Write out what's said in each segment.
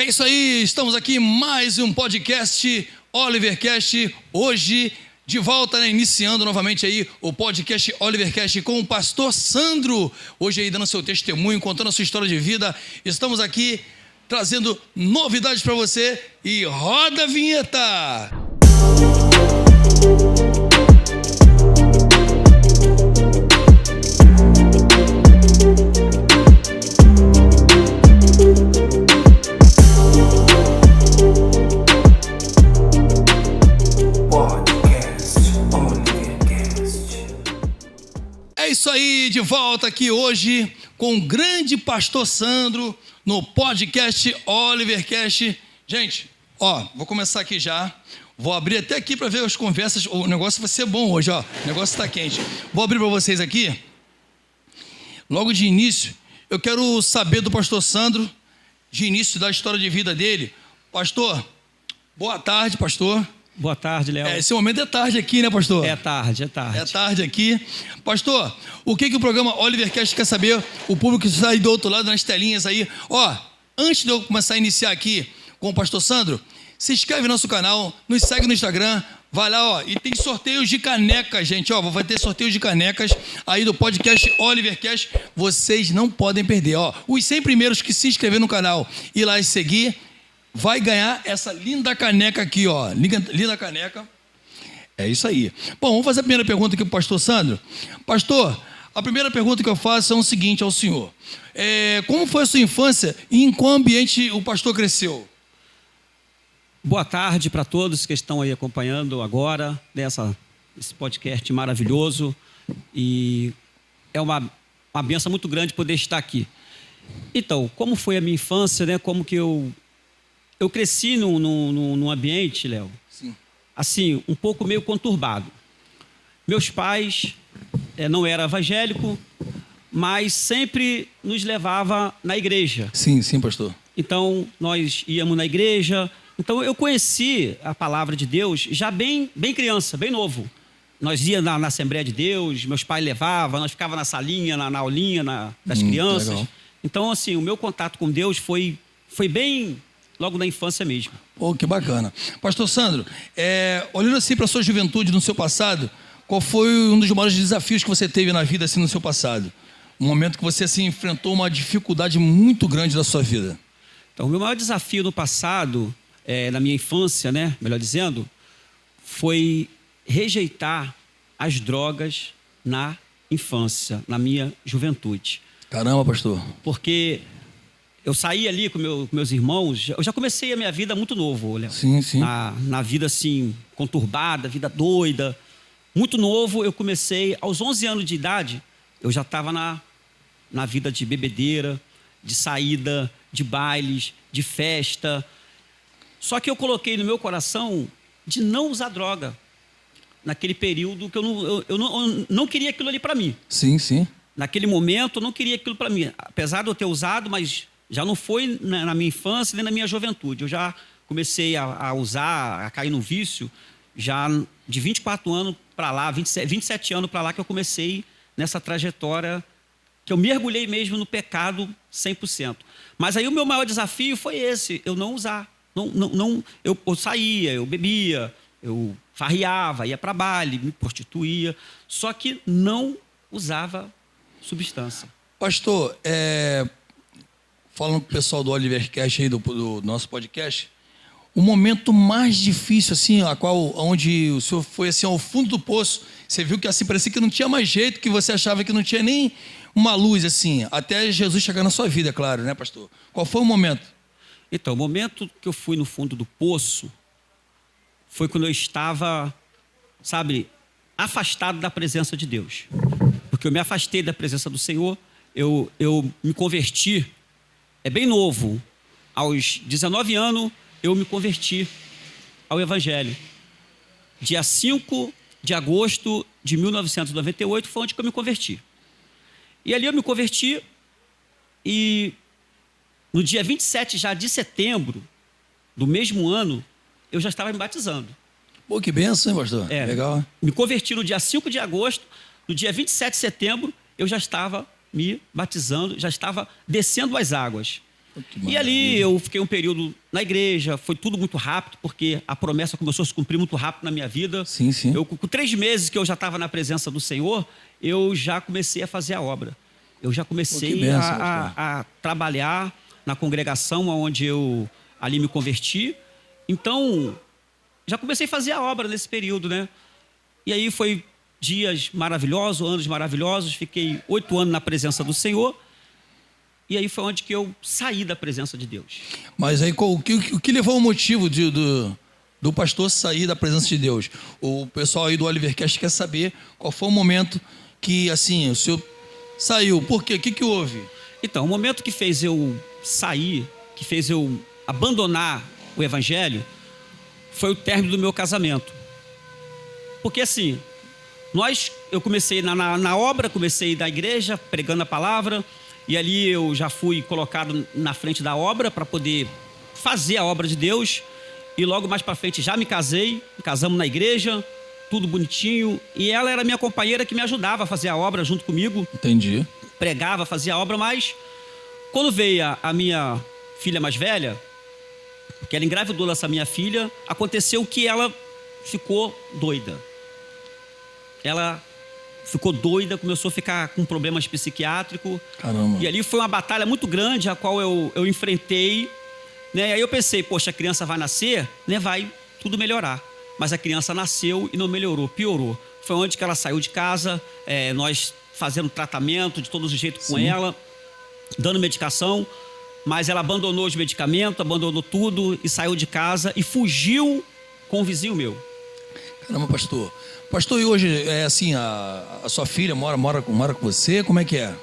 É isso aí, estamos aqui em mais um podcast Olivercast, hoje de volta, né, iniciando novamente aí o podcast Olivercast com o pastor Sandro, hoje aí dando seu testemunho, contando a sua história de vida. Estamos aqui trazendo novidades para você e roda a vinheta! É isso aí, de volta aqui hoje com o grande pastor Sandro no podcast Olivercast. Gente, vou começar aqui já. Vou abrir até aqui para ver as conversas. O negócio vai ser bom hoje, o negócio está quente. Vou abrir para vocês aqui. Logo de início, eu quero saber do pastor Sandro, de início da história de vida dele. Pastor, boa tarde, pastor. Boa tarde, Léo. Esse momento é tarde aqui, né, pastor? É tarde. É tarde aqui. Pastor, o que o programa Olivercast quer saber? O público que está aí do outro lado, nas telinhas aí. Antes de eu começar a iniciar aqui com o pastor Sandro, se inscreve no nosso canal, nos segue no Instagram, vai lá, e tem sorteios de canecas, gente, vai ter sorteios de canecas aí do podcast Olivercast, vocês não podem perder, os 100 primeiros que se inscrever no canal e lá e seguir, vai ganhar essa linda caneca aqui, linda caneca. É isso aí. Bom, vamos fazer a primeira pergunta aqui para o pastor Sandro. Pastor, a primeira pergunta que eu faço é o seguinte ao senhor. Como foi a sua infância e em qual ambiente o pastor cresceu? Boa tarde para todos que estão aí acompanhando agora esse podcast maravilhoso. E é uma bênção muito grande poder estar aqui. Então, como foi a minha infância, né? Como que eu cresci num ambiente, Léo, assim, um pouco meio conturbado. Meus pais não eram evangélicos, mas sempre nos levava na igreja. Sim, pastor. Então, nós íamos na igreja. Então, eu conheci a palavra de Deus já bem criança, bem novo. Nós íamos na Assembleia de Deus, meus pais levavam, nós ficávamos na salinha, na aulinha das crianças. Legal. Então, assim, o meu contato com Deus foi bem logo na infância mesmo. Que bacana. Pastor Sandro, olhando assim para a sua juventude, no seu passado, qual foi um dos maiores desafios que você teve na vida, assim, no seu passado? Um momento que você, assim, enfrentou uma dificuldade muito grande da sua vida. Então, o meu maior desafio no passado, na minha infância, né, melhor dizendo, foi rejeitar as drogas na infância, na minha juventude. Caramba, pastor. Porque eu saí ali com meus irmãos, eu já comecei a minha vida muito novo, Léo. Sim. Na vida, assim, conturbada, vida doida. Muito novo, eu comecei, aos 11 anos de idade, eu já estava na vida de bebedeira, de saída, de bailes, de festa. Só que eu coloquei no meu coração de não usar droga. Naquele período que eu não queria aquilo ali para mim. Sim. Naquele momento, eu não queria aquilo para mim. Apesar de eu ter usado, mas já não foi na minha infância nem na minha juventude. Eu já comecei a usar, a cair no vício, já de 24 anos para lá, 27 anos para lá, que eu comecei nessa trajetória, que eu mergulhei mesmo no pecado 100%. Mas aí o meu maior desafio foi esse, eu não usar. Eu saía, eu bebia, eu farriava, ia para baile, me prostituía, só que não usava substância. Pastor, falando com o pessoal do Olivercast aí, do nosso podcast, o momento mais difícil, assim, onde o senhor foi assim, ao fundo do poço, você viu que assim, parecia que não tinha mais jeito, que você achava que não tinha nem uma luz, assim, até Jesus chegar na sua vida, é claro, né, pastor? Qual foi o momento? Então, o momento que eu fui no fundo do poço foi quando eu estava, afastado da presença de Deus. Porque eu me afastei da presença do Senhor, eu me converti, bem novo, aos 19 anos, eu me converti ao Evangelho. Dia 5 de agosto de 1998 foi onde que eu me converti. E ali eu me converti e no dia 27 já de setembro do mesmo ano, eu já estava me batizando. Pô, que benção, hein, pastor? Legal. Me converti no dia 5 de agosto, no dia 27 de setembro, eu já estava me batizando, já estava descendo as águas. Que E ali eu fiquei um período na igreja, foi tudo muito rápido, porque a promessa começou a se cumprir muito rápido na minha vida. Sim, sim. Eu, com 3 meses que eu já estava na presença do Senhor, eu já comecei a fazer a obra. Eu já comecei bênção, a trabalhar na congregação onde eu ali me converti. Então, já comecei a fazer a obra nesse período, né? E aí foi dias maravilhosos, anos maravilhosos. Fiquei 8 anos na presença do Senhor. E aí foi onde que eu saí da presença de Deus. Mas aí o que levou o motivo do pastor sair da presença de Deus? O pessoal aí do Olivercast quer saber qual foi o momento que, assim, o senhor saiu. Por quê? O que houve? Então, o momento que fez eu sair, que fez eu abandonar o evangelho, foi o término do meu casamento. Porque assim, eu comecei na obra, comecei da igreja, pregando a palavra, e ali eu já fui colocado na frente da obra para poder fazer a obra de Deus. E logo mais para frente já me casamos na igreja, tudo bonitinho. E ela era minha companheira que me ajudava a fazer a obra junto comigo. Entendi. Pregava, fazia a obra, mas quando veio a minha filha mais velha, que ela engravidou dessa minha filha, aconteceu que ela ficou doida. Ela ficou doida, começou a ficar com problemas psiquiátricos. Caramba. E ali foi uma batalha muito grande, a qual eu enfrentei, né? Aí eu pensei, poxa, a criança vai nascer, né? Vai tudo melhorar. Mas a criança nasceu e não melhorou, piorou. Foi onde que ela saiu de casa, nós fazendo tratamento de todos os jeitos com ela, dando medicação, mas ela abandonou os medicamentos, abandonou tudo e saiu de casa e fugiu com um vizinho meu. Caramba, pastor. Pastor, e hoje, assim, a sua filha mora com você? Como é que é?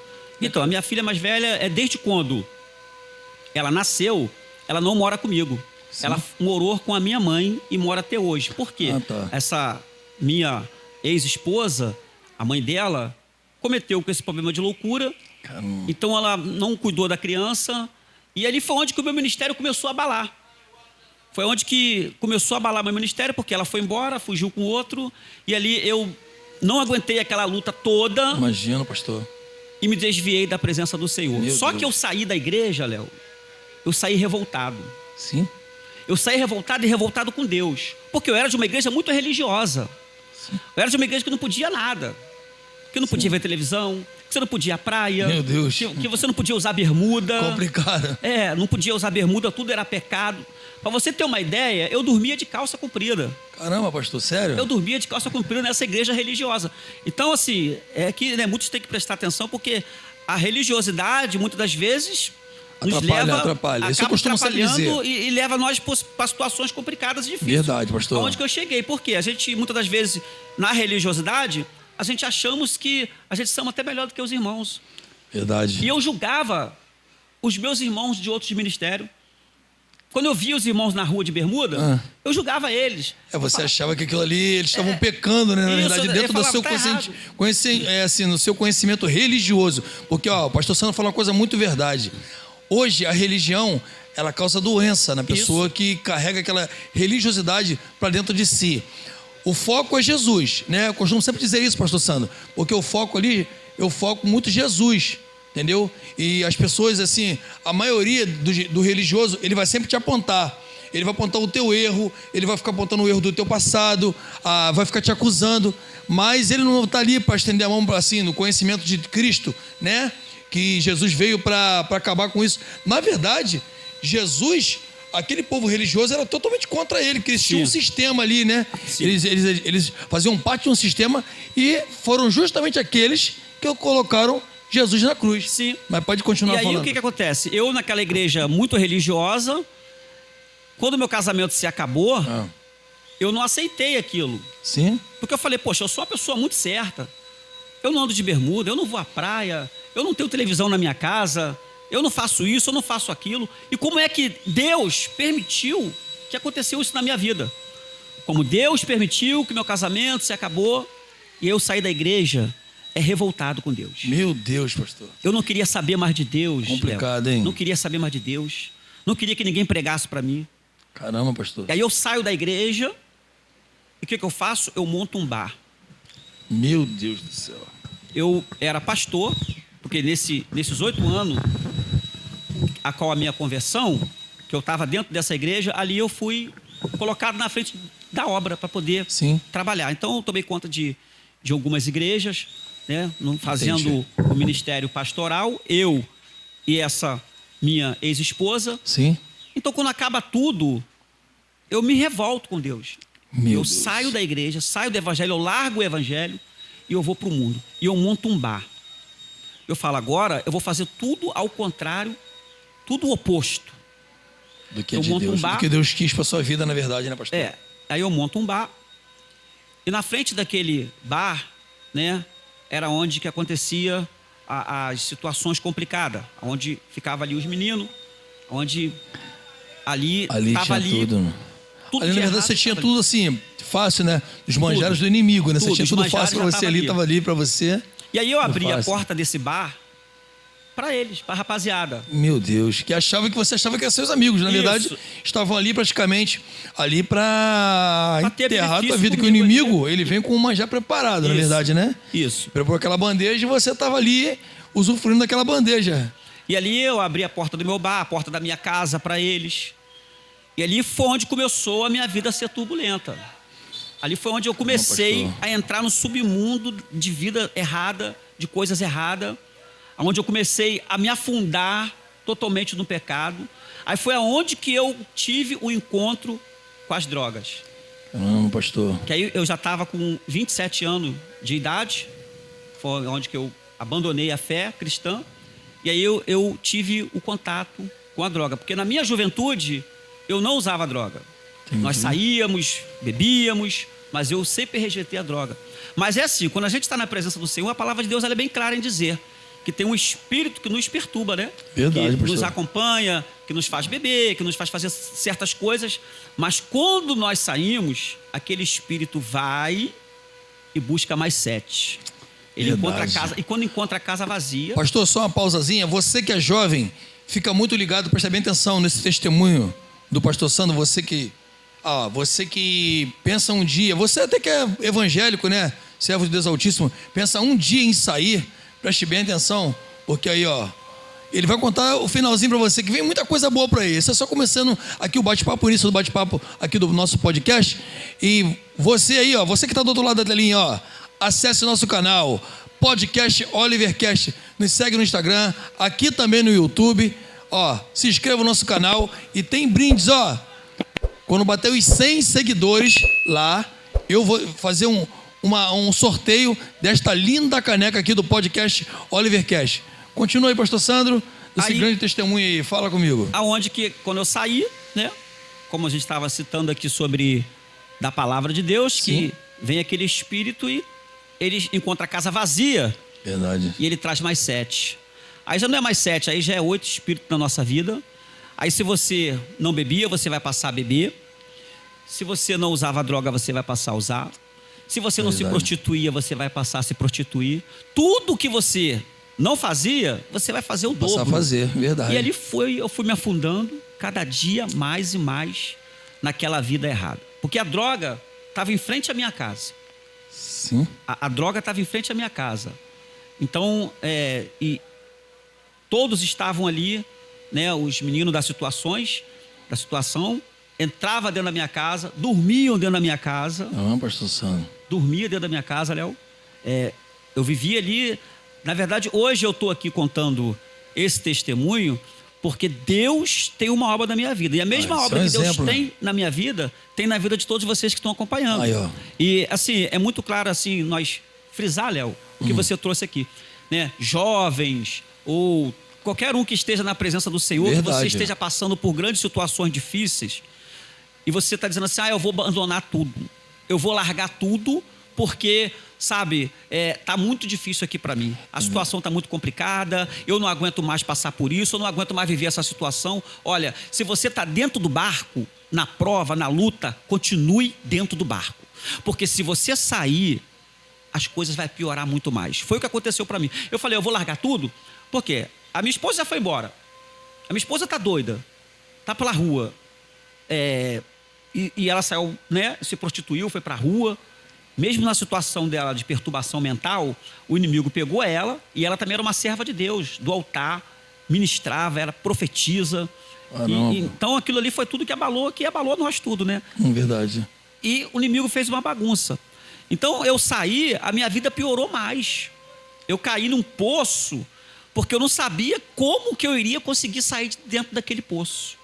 Então, a minha filha mais velha, desde quando ela nasceu, ela não mora comigo. Sim. Ela morou com a minha mãe e mora até hoje. Por quê? Tá. Essa minha ex-esposa, a mãe dela, cometeu com esse problema de loucura. Caramba. Então, ela não cuidou da criança. E ali foi onde que o meu ministério começou a abalar. Foi onde que começou a abalar meu ministério, porque ela foi embora, fugiu com outro. E ali eu não aguentei aquela luta toda. Imagina, pastor. E me desviei da presença do Senhor. Meu Só Deus. que eu saí da igreja, Léo, eu saí revoltado. Sim. Eu saí revoltado e revoltado com Deus. Porque eu era de uma igreja muito religiosa. Sim. Eu era de uma igreja que não podia nada. Que não podia ver televisão, que você não podia ir à praia. Meu Deus. Que você não podia usar bermuda. Complicado. Não podia usar bermuda, tudo era pecado. Para você ter uma ideia, eu dormia de calça comprida. Caramba, pastor, sério? Eu dormia de calça comprida nessa igreja religiosa. Então, assim, muitos têm que prestar atenção, porque a religiosidade, muitas das vezes, nos leva... Atrapalha. Isso eu acaba costumo sempre dizer. e leva nós para situações complicadas e difíceis. Verdade, pastor. Aonde que eu cheguei. Por quê? A gente, muitas das vezes, na religiosidade, a gente achamos que a gente somos até melhor do que os irmãos. Verdade. E eu julgava os meus irmãos de outros ministérios. Quando eu via os irmãos na rua de bermuda, eu julgava eles. Você achava que aquilo ali, eles estavam pecando, né? Na verdade, dentro do seu no seu conhecimento religioso. Porque, o pastor Sandro falou uma coisa muito verdade. Hoje, a religião, ela causa doença na pessoa que carrega aquela religiosidade para dentro de si. O foco é Jesus, né? Eu costumo sempre dizer isso, pastor Sandro, porque o foco ali, eu foco muito Jesus. Entendeu? E as pessoas, assim, a maioria do religioso, ele vai sempre te apontar. Ele vai apontar o teu erro, ele vai ficar apontando o erro do teu passado, vai ficar te acusando, mas ele não está ali para estender a mão, assim, no conhecimento de Cristo, né? Que Jesus veio para acabar com isso. Na verdade, Jesus, aquele povo religioso era totalmente contra ele, porque eles tinham um sistema ali, né? Eles faziam parte de um sistema e foram justamente aqueles que colocaram Jesus na cruz. Sim. Mas pode continuar falando. E aí o que acontece? Eu naquela igreja muito religiosa, quando meu casamento se acabou, eu não aceitei aquilo. Sim. Porque eu falei, poxa, eu sou uma pessoa muito certa. Eu não ando de bermuda, eu não vou à praia, eu não tenho televisão na minha casa, eu não faço isso, eu não faço aquilo. E como é que Deus permitiu que aconteceu isso na minha vida? Como Deus permitiu que meu casamento se acabou e eu saí da igreja revoltado com Deus. Meu Deus, pastor. Eu não queria saber mais de Deus. Complicado, Léo. hein? Não queria saber mais de Deus. Não queria que ninguém pregasse para mim. Caramba, pastor. E aí eu saio da igreja e o que eu faço? Eu monto um bar. Meu Deus do céu. Eu era pastor, porque nesses 8 anos a qual a minha conversão, que eu estava dentro dessa igreja, ali eu fui colocado na frente da obra para poder trabalhar. Então, eu tomei conta de algumas igrejas, né, fazendo o ministério pastoral, eu e essa minha ex-esposa. Sim. Então, quando acaba tudo, eu me revolto com Deus. Eu saio da igreja, saio do evangelho, eu largo o evangelho e eu vou para o mundo. E eu monto um bar. Eu falo, agora eu vou fazer tudo ao contrário, tudo o oposto. Do que do que Deus quis para sua vida, na verdade, né, pastor? Aí eu monto um bar. E na frente daquele bar, né, era onde que acontecia as situações complicadas. Onde ficava ali os meninos, onde ali estava ali... Tudo. Ali, na verdade, você tinha tudo assim, fácil, né? Os manjares do inimigo, né? Você tinha tudo fácil para você ali, estava ali para você. E aí eu abri a porta desse bar para eles, para a rapaziada. Meu Deus, que você achava que eram seus amigos. Na verdade, estavam ali praticamente ali para enterrar a tua vida. Que o inimigo, ele vem com um manjar preparado, na verdade, né? Isso. Preparou aquela bandeja e você estava ali usufruindo daquela bandeja. E ali eu abri a porta do meu bar, a porta da minha casa para eles. E ali foi onde começou a minha vida a ser turbulenta. Ali foi onde eu comecei a entrar no submundo de vida errada, de coisas erradas, onde eu comecei a me afundar totalmente no pecado. Aí foi aonde que eu tive o encontro com as drogas. Caramba, pastor. Que aí eu já estava com 27 anos de idade, foi onde que eu abandonei a fé cristã, e aí eu tive o contato com a droga. Porque na minha juventude, eu não usava droga. Entendi. Nós saíamos, bebíamos, mas eu sempre rejeitei a droga. Mas é assim, quando a gente está na presença do Senhor, a palavra de Deus ela é bem clara em dizer que tem um espírito que nos perturba, né? Verdade, que nos acompanha, que nos faz beber, que nos faz fazer certas coisas. Mas quando nós saímos, aquele espírito vai e busca mais 7. Ele encontra a casa, e quando encontra a casa vazia... Pastor, só uma pausazinha. Você que é jovem, fica muito ligado, presta bem atenção nesse testemunho do pastor Sandro. Você que pensa um dia, você até que é evangélico, né? Servo de Deus Altíssimo, pensa um dia em sair, preste bem atenção, porque aí, ele vai contar o finalzinho para você, que vem muita coisa boa para ele. Isso é só começando aqui o bate-papo, início do bate-papo aqui do nosso podcast. E você aí, você que está do outro lado da telinha, acesse o nosso canal, podcast Olivercast, nos segue no Instagram, aqui também no YouTube, se inscreva no nosso canal e tem brindes, quando bater os 100 seguidores lá, eu vou fazer um sorteio desta linda caneca aqui do podcast Olivercast. Continua aí, pastor Sandro, esse grande testemunho aí, fala comigo. Aonde que, quando eu saí, né, como a gente estava citando aqui sobre da palavra de Deus, que vem aquele espírito e ele encontra a casa vazia. Verdade. E ele traz mais 7. Aí já não é mais 7, aí já é 8 espíritos na nossa vida. Aí se você não bebia, você vai passar a beber. Se você não usava droga, você vai passar a usar. Se você não se prostituía, você vai passar a se prostituir. Tudo que você não fazia, você vai fazer o dobro. Passar a fazer, verdade. E ali eu fui me afundando cada dia mais e mais naquela vida errada. Porque a droga estava em frente à minha casa. Sim. A droga estava em frente à minha casa. Então, e todos estavam ali, né, os meninos da situação, entrava dentro da minha casa, dormiam dentro da minha casa. Não, pastor Sandro. Dormia dentro da minha casa, Léo. Eu vivia ali. Na verdade, hoje eu estou aqui contando esse testemunho porque Deus tem uma obra na minha vida. E a mesma obra que Deus tem na minha vida, tem na vida de todos vocês que estão acompanhando. E, assim, é muito claro, assim, nós frisar, Léo, o que você trouxe aqui. Né? Jovens ou qualquer um que esteja na presença do Senhor, que você esteja passando por grandes situações difíceis, e você está dizendo assim, eu vou abandonar tudo. Eu vou largar tudo porque, sabe, tá muito difícil aqui para mim. A situação está muito complicada, eu não aguento mais passar por isso, eu não aguento mais viver essa situação. Olha, se você está dentro do barco, na prova, na luta, continue dentro do barco. Porque se você sair, as coisas vão piorar muito mais. Foi o que aconteceu para mim. Eu falei, eu vou largar tudo, porque a minha esposa já foi embora. A minha esposa está doida, está pela rua. E ela saiu, né, se prostituiu, foi para a rua. Mesmo na situação dela de perturbação mental, o inimigo pegou ela, e ela também era uma serva de Deus, do altar, ministrava, era profetisa. Então aquilo ali foi tudo que abalou nós tudo, né? Verdade. E o inimigo fez uma bagunça. Então eu saí, a minha vida piorou mais. Eu caí num poço, porque eu não sabia como que eu iria conseguir sair de dentro daquele poço.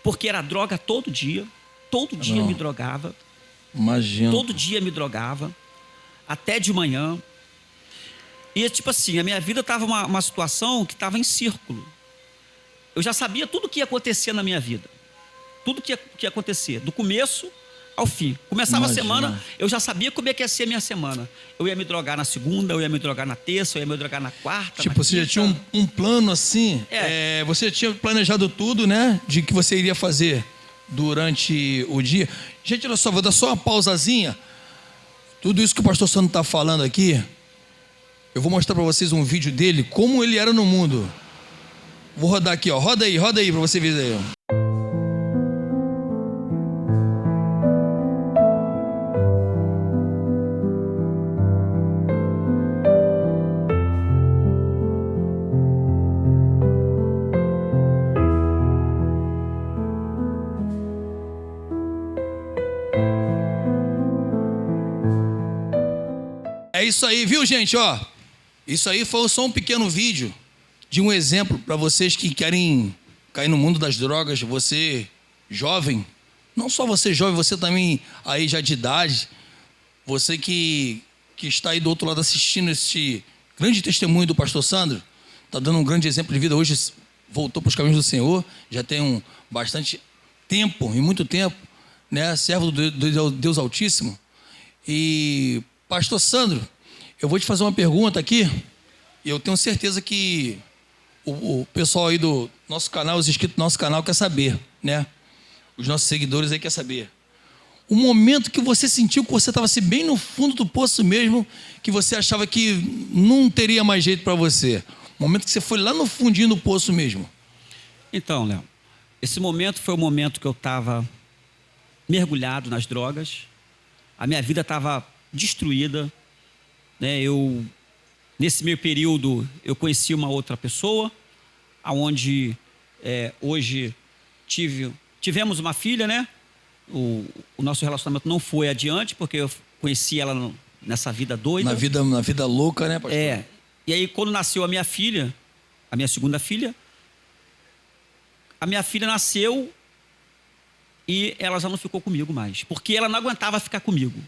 Porque era droga todo dia me drogava. Imagina. Todo dia me drogava, até de manhã. E tipo assim, a minha vida estava uma situação que estava em círculo. Eu já sabia tudo o que ia acontecer na minha vida. Tudo que ia acontecer, do começo ao fim. Começava a semana, eu já sabia como é que ia ser a minha semana. Eu ia me drogar na segunda, eu ia me drogar na terça, eu ia me drogar na quarta. Tipo, você já tinha um plano assim? Você tinha planejado tudo, né? De que você iria fazer durante o dia. Gente, olha só, vou dar só uma pausazinha. Tudo isso que o pastor Sandro está falando aqui, eu vou mostrar para vocês um vídeo dele, como ele era no mundo. Vou rodar aqui, ó. Roda aí para você ver aí, ó. É isso aí, viu, gente? Ó, isso aí foi só um pequeno vídeo de um exemplo para vocês que querem cair no mundo das drogas. Você, jovem, não só você jovem, você também aí já de idade, você que está aí do outro lado assistindo esse grande testemunho do pastor Sandro, está dando um grande exemplo de vida. Hoje voltou para os caminhos do Senhor, já tem bastante tempo, e muito tempo, né? Servo do Deus Altíssimo. E pastor Sandro, eu vou te fazer uma pergunta aqui, e eu tenho certeza que o pessoal aí do nosso canal, os inscritos do nosso canal, quer saber, né? Os nossos seguidores aí quer saber. O momento que você sentiu que você estava assim, bem no fundo do poço mesmo, que você achava que não teria mais jeito para você. O momento que você foi lá no fundinho do poço mesmo. Então, Léo, esse momento foi o momento que eu estava mergulhado nas drogas. A minha vida estava destruída, né? Nesse meio período eu conheci uma outra pessoa, aonde hoje tivemos uma filha, né? O nosso relacionamento não foi adiante porque eu conheci ela nessa vida doida, na vida louca, né, pastor? E aí quando nasceu a minha filha, a minha segunda filha, a minha filha nasceu e ela já não ficou comigo mais, porque ela não aguentava ficar comigo.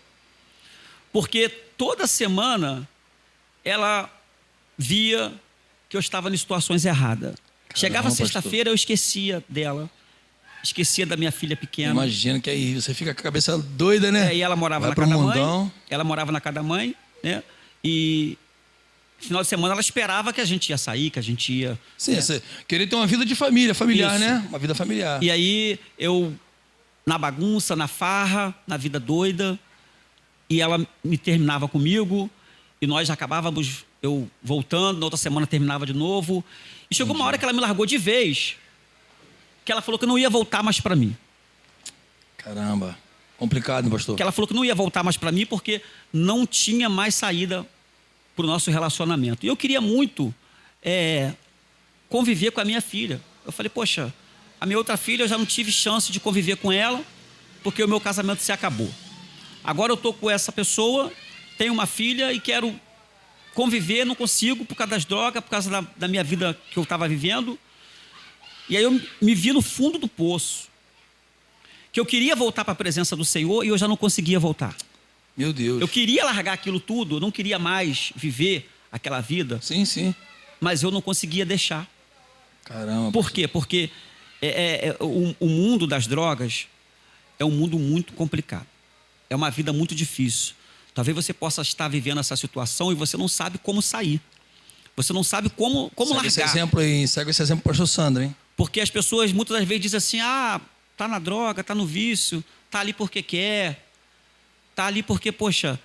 Porque toda semana ela via que eu estava em situações erradas. Chegava sexta-feira, eu esquecia dela. Esquecia da minha filha pequena. Imagina que aí você fica com a cabeça doida, né? E ela morava na casa da mãe. Ela morava na casa da mãe, né? E no final de semana ela esperava que a gente ia sair, que a gente ia... Sim, você queria ter uma vida de familiar, isso, né? Uma vida familiar. E aí eu, na bagunça, na farra, na vida doida... E ela me terminava comigo, e nós acabávamos, eu voltando, na outra semana terminava de novo. E chegou uma hora que ela me largou de vez, que ela falou que não ia voltar mais para mim. Caramba, complicado, pastor. Que ela falou que não ia voltar mais para mim porque não tinha mais saída para o nosso relacionamento. E eu queria muito conviver com a minha filha. Eu falei, poxa, a minha outra filha eu já não tive chance de conviver com ela, porque o meu casamento se acabou. Agora eu estou com essa pessoa, tenho uma filha e quero conviver, não consigo por causa das drogas, por causa da minha vida que eu estava vivendo. E aí eu me vi no fundo do poço, que eu queria voltar para a presença do Senhor e eu já não conseguia voltar. Meu Deus. Eu queria largar aquilo tudo, eu não queria mais viver aquela vida. Sim, sim. Mas eu não conseguia deixar. Caramba. Por quê? Porque o mundo das drogas é um mundo muito complicado. É uma vida muito difícil. Talvez você possa estar vivendo essa situação e você não sabe como sair. Você não sabe como largar. Segue esse exemplo, pastor Sandro, hein? Porque as pessoas muitas das vezes dizem assim, tá na droga, tá no vício, tá ali porque quer, tá ali porque, poxa,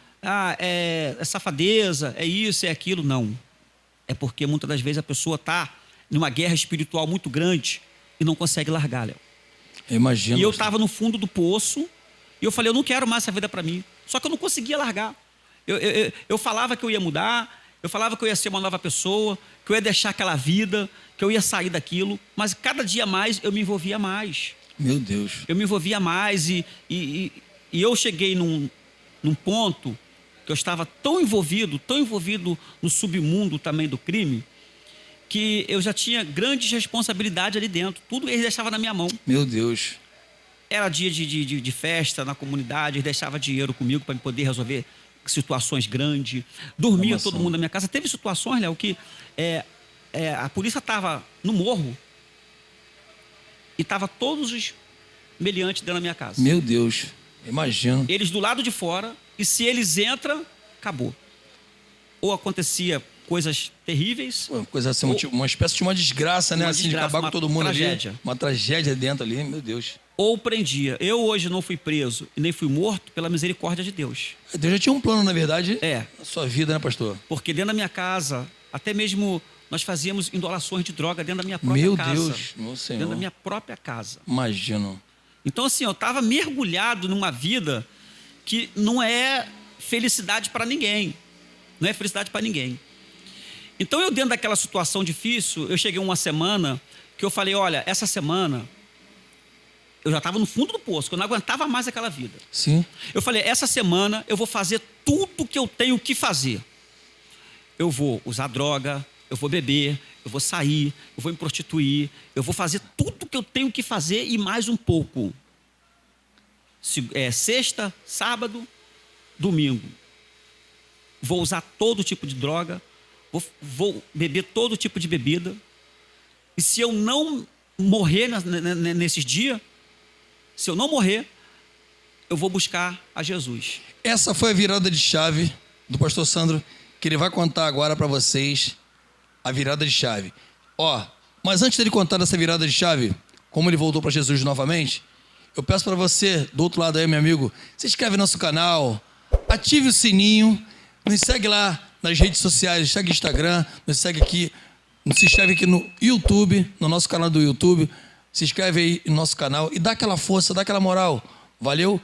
é safadeza, é isso, é aquilo. Não. É porque muitas das vezes a pessoa tá numa guerra espiritual muito grande e não consegue largar, Léo. Imagina. E eu estava no fundo do poço e eu falei, eu não quero mais essa vida para mim. Só que eu não conseguia largar. Eu falava que eu ia mudar, eu falava que eu ia ser uma nova pessoa, que eu ia deixar aquela vida, que eu ia sair daquilo, mas cada dia mais eu me envolvia mais. Meu Deus. Eu me envolvia mais e eu cheguei num ponto que eu estava tão envolvido no submundo também do crime, que eu já tinha grandes responsabilidades ali dentro. Tudo eles deixavam na minha mão. Meu Deus. Era dia de festa na comunidade, eles deixavam dinheiro comigo para poder resolver situações grandes. Dormia todo mundo na minha casa. Teve situações, Léo, que a polícia estava no morro e estava todos os meliantes dentro da minha casa. Meu Deus, imagino. Eles do lado de fora, e se eles entram, acabou. Ou acontecia coisas terríveis. Uma coisa assim, uma espécie de uma desgraça, né? Assim, desgraça, de acabar com todo mundo tragédia. ali. Uma tragédia dentro ali, meu Deus. Ou prendia. Eu hoje não fui preso e nem fui morto pela misericórdia de Deus. Deus já tinha um plano, na verdade, na sua vida, né, pastor? Porque dentro da minha casa, até mesmo nós fazíamos indolações de droga dentro da minha própria casa. Meu Deus, meu Senhor. Dentro da minha própria casa. Imagino. Então, assim, eu estava mergulhado numa vida que não é felicidade para ninguém. Não é felicidade para ninguém. Então, eu dentro daquela situação difícil, eu cheguei uma semana que eu falei, olha, essa semana eu já estava no fundo do poço, que eu não aguentava mais aquela vida. Sim. Eu falei, essa semana eu vou fazer tudo que eu tenho que fazer. Eu vou usar droga, eu vou beber, eu vou sair, eu vou me prostituir, eu vou fazer tudo que eu tenho que fazer e mais um pouco. Sexta, sábado, domingo. Vou usar todo tipo de droga, vou beber todo tipo de bebida. E se eu não morrer nesses dias, se eu não morrer, eu vou buscar a Jesus. Essa foi a virada de chave do pastor Sandro, que ele vai contar agora para vocês a virada de chave. Mas antes dele contar essa virada de chave, como ele voltou para Jesus novamente, eu peço para você, do outro lado aí, meu amigo, se inscreve no nosso canal, ative o sininho, nos segue lá nas redes sociais, segue no Instagram, nos segue aqui, se inscreve aqui no YouTube, no nosso canal do YouTube, se inscreve aí no nosso canal e dá aquela força, dá aquela moral, valeu?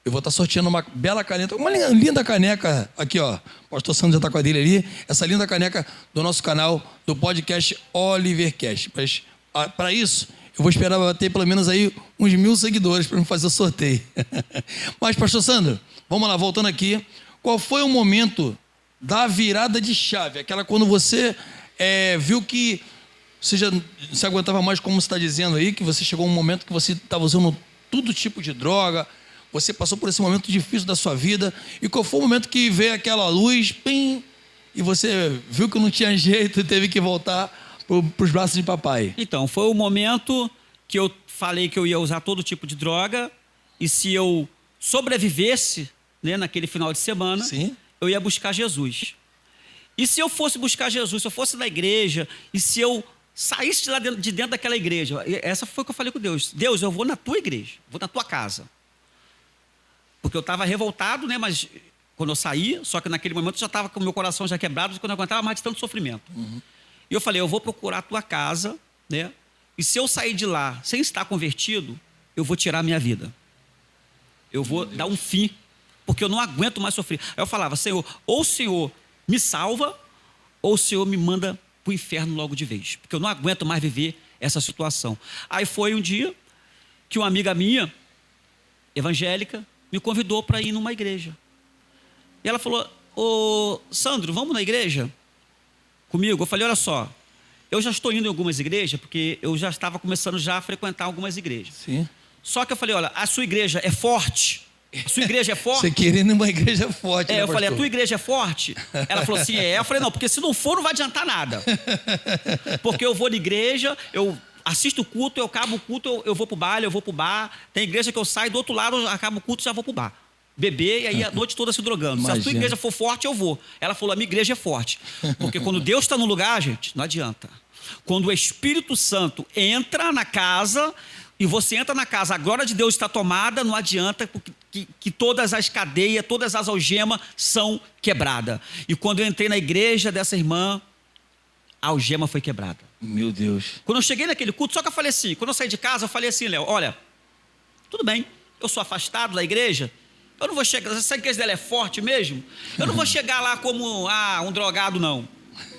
Eu vou estar sorteando uma bela caneta, uma linda caneca aqui, ó. O pastor Sandro já está com a dele ali. Essa linda caneca do nosso canal, do podcast Olivercast. Mas, para isso, eu vou esperar bater pelo menos aí uns 1000 seguidores para me fazer o sorteio. Mas, pastor Sandro, vamos lá, voltando aqui. Qual foi o momento da virada de chave? Aquela quando você viu que você já se aguentava mais, como você está dizendo aí, que você chegou a um momento que você estava usando todo tipo de droga. Você passou por esse momento difícil da sua vida. E qual foi o momento que veio aquela luz, pim, e você viu que não tinha jeito e teve que voltar para os braços de papai? Então, foi o momento que eu falei que eu ia usar todo tipo de droga. E se eu sobrevivesse, né, naquele final de semana, sim, eu ia buscar Jesus. E se eu fosse buscar Jesus, se eu fosse na igreja, e se eu saísse de dentro daquela igreja, essa foi o que eu falei com Deus. Deus, eu vou na tua igreja, vou na tua casa. Porque eu estava revoltado, né? Mas quando eu saí, só que naquele momento eu já estava com o meu coração já quebrado, porque eu não aguentava mais de tanto sofrimento. Uhum. E eu falei, eu vou procurar a tua casa, né? E se eu sair de lá sem estar convertido, eu vou tirar a minha vida. Eu vou dar um fim, porque eu não aguento mais sofrer. Aí eu falava, Senhor, ou o Senhor me salva, ou o Senhor me manda para o inferno logo de vez, porque eu não aguento mais viver essa situação. Aí foi um dia que uma amiga minha, evangélica, me convidou para ir numa igreja. E ela falou, ô Sandro, vamos na igreja comigo? Eu falei, olha só, eu já estou indo em algumas igrejas, porque eu já estava começando já a frequentar algumas igrejas. Sim. Só que eu falei, olha, a sua igreja é forte? A sua igreja é forte? Você queria ir numa igreja forte, né, eu falei, pastor? a tua igreja é forte? Ela falou assim, Eu falei, não, porque se não for, não vai adiantar nada. Porque eu vou na igreja, eu assisto o culto, eu acabo o culto, eu vou pro baile, eu vou pro bar. Tem igreja que eu saio do outro lado, eu acabo o culto e já vou pro bar. Beber e aí a noite toda se drogando. Imagina. Se a tua igreja for forte, eu vou. Ela falou, a minha igreja é forte. Porque quando Deus está no lugar, gente, não adianta. Quando o Espírito Santo entra na casa e você entra na casa, a glória de Deus está tomada, não adianta que todas as cadeias, todas as algemas são quebradas. E quando eu entrei na igreja dessa irmã, a algema foi quebrada. Meu Deus. Quando eu cheguei naquele culto, só que eu falei assim, quando eu saí de casa, eu falei assim, Léo, olha, tudo bem, eu sou afastado da igreja, eu não vou chegar, essa igreja dela é forte mesmo, eu não vou chegar lá como um drogado, não.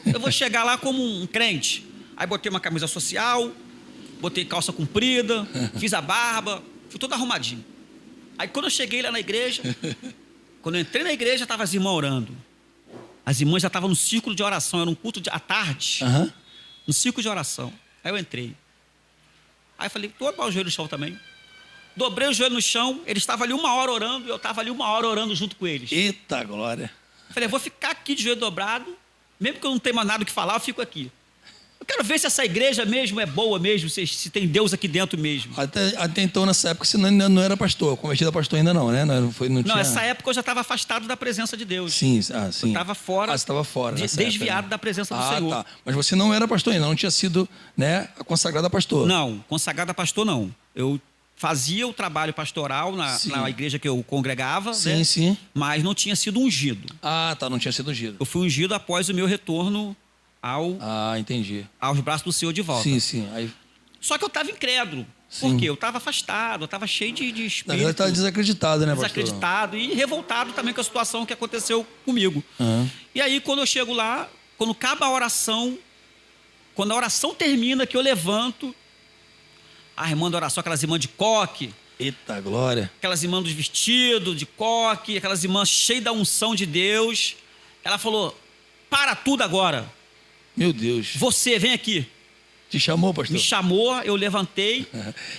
Eu vou chegar lá como um crente, Aí botei uma camisa social, botei calça comprida, fiz a barba, fui todo arrumadinho. Aí quando eu cheguei lá na igreja, quando eu entrei na igreja, estavam as irmãs orando. As irmãs já estavam no círculo de oração, era um culto à tarde, no círculo de oração. Aí eu entrei. Aí eu falei, vou dobrar o joelho no chão também. Dobrei o joelho no chão, eles estavam ali 1 hora orando, e eu estava ali 1 hora orando junto com eles. Eita glória. Falei, eu vou ficar aqui de joelho dobrado, mesmo que eu não tenha mais nada o que falar, eu fico aqui. Eu quero ver se essa igreja mesmo é boa mesmo, se tem Deus aqui dentro mesmo. Até então, nessa época, você não era pastor, convertido a pastor ainda não, né? Não tinha... Nessa época eu já estava afastado da presença de Deus. Sim, sim. Eu estava fora, você estava fora desviado época, né? da presença do Senhor. Tá. Mas você não era pastor ainda, não tinha sido, né, consagrado a pastor. Não, consagrado a pastor não. Eu fazia o trabalho pastoral na igreja que eu congregava, sim, né? Sim. Mas não tinha sido ungido. Tá, não tinha sido ungido. Eu fui ungido após o meu retorno entendi. aos braços do Senhor de volta. Sim. Aí... Só que eu estava incrédulo. Sim. Por quê? Eu estava afastado, eu estava cheio de espírito. Na verdade, estava desacreditado, né, pastor? Desacreditado e revoltado também com a situação que aconteceu comigo. E aí, quando eu chego lá, quando acaba a oração, quando a oração termina, que eu levanto, a irmã da oração, aquelas irmãs de coque. Eita glória. Aquelas irmãs dos vestidos de coque, aquelas irmãs cheias da unção de Deus. Ela falou, para tudo agora. Meu Deus. Você, vem aqui. Te chamou, pastor? Me chamou, eu levantei.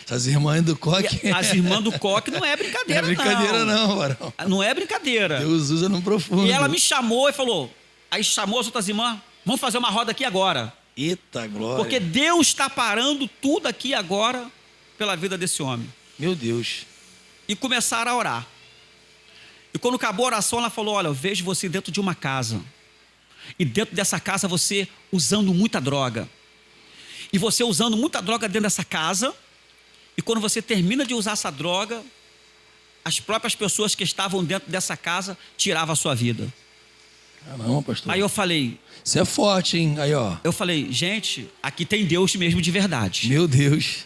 Essas irmãs do coque. As irmãs do coque não é brincadeira, não. Não é brincadeira, não, varão. Não é brincadeira. Deus usa no profundo. E ela me chamou e falou, aí chamou as outras irmãs, vamos fazer uma roda aqui agora. Eita glória. Porque Deus está parando tudo aqui agora pela vida desse homem. Meu Deus. E começaram a orar. E quando acabou a oração, ela falou, olha, eu vejo você dentro de uma casa. E dentro dessa casa você usando muita droga. E você usando muita droga dentro dessa casa. E quando você termina de usar essa droga, as próprias pessoas que estavam dentro dessa casa tiravam a sua vida. Caramba, pastor. Aí eu falei... Você é forte, hein? Aí, ó. Eu falei, gente, aqui tem Deus mesmo de verdade. Meu Deus.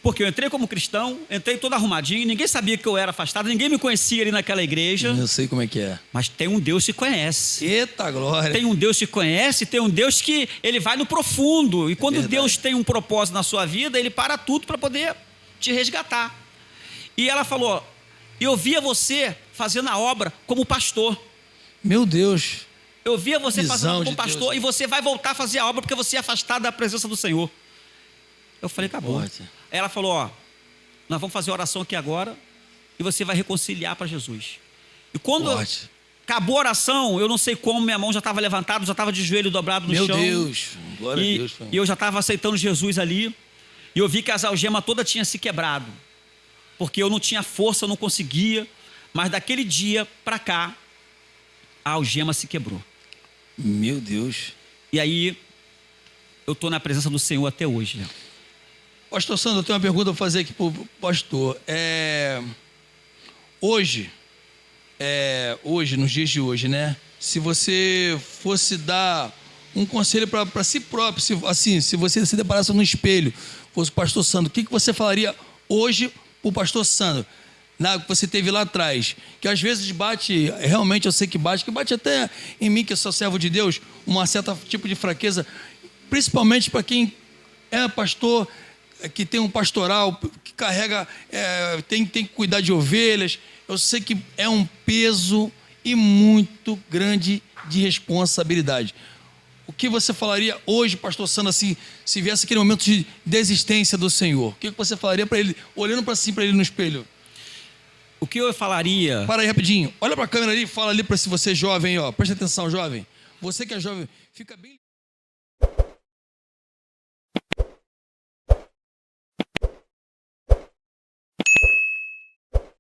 Porque eu entrei como cristão, entrei todo arrumadinho, ninguém sabia que eu era afastado, ninguém me conhecia ali naquela igreja. Eu sei como é que é. Mas tem um Deus que conhece. Eita glória. Tem um Deus que conhece, tem um Deus que ele vai no profundo. E quando verdade. Deus tem um propósito na sua vida, ele para tudo para poder te resgatar. E ela falou, eu via você fazendo a obra como pastor. Meu Deus. Eu via você fazendo como pastor, Deus. e você vai voltar a fazer a obra porque você é afastado da presença do Senhor. Eu falei, acabou. Aí ela falou, ó, nós vamos fazer oração aqui agora e você vai reconciliar para Jesus. E quando acabou a oração, eu não sei como, minha mão já estava levantada, já estava de joelho dobrado no chão. Meu Deus, glória a Deus. E eu já estava aceitando Jesus ali, e eu vi que as algemas todas tinham se quebrado, porque eu não tinha força, eu não conseguia, mas daquele dia para cá, a algema se quebrou. Meu Deus. E aí, eu estou na presença do Senhor até hoje, né? Pastor Sandro, eu tenho uma pergunta para fazer aqui para o pastor. Hoje, nos dias de hoje, né? Se você fosse dar um conselho para si próprio, se você se deparasse no espelho, fosse o pastor Sandro, o que você falaria hoje para o pastor Sandro? Que você teve lá atrás, que às vezes bate, realmente eu sei que bate até em mim, que eu sou servo de Deus, uma certa tipo de fraqueza, principalmente para quem é pastor, que tem um pastoral, que carrega, tem que cuidar de ovelhas. Eu sei que é um peso e muito grande de responsabilidade. O que você falaria hoje, pastor Sandro, assim, se viesse aquele momento de desistência do Senhor? O que você falaria para ele, olhando para si, para ele no espelho? O que eu falaria... Para aí rapidinho, olha para a câmera ali e fala ali para se você é jovem, ó, preste atenção, jovem. Você que é jovem, fica bem...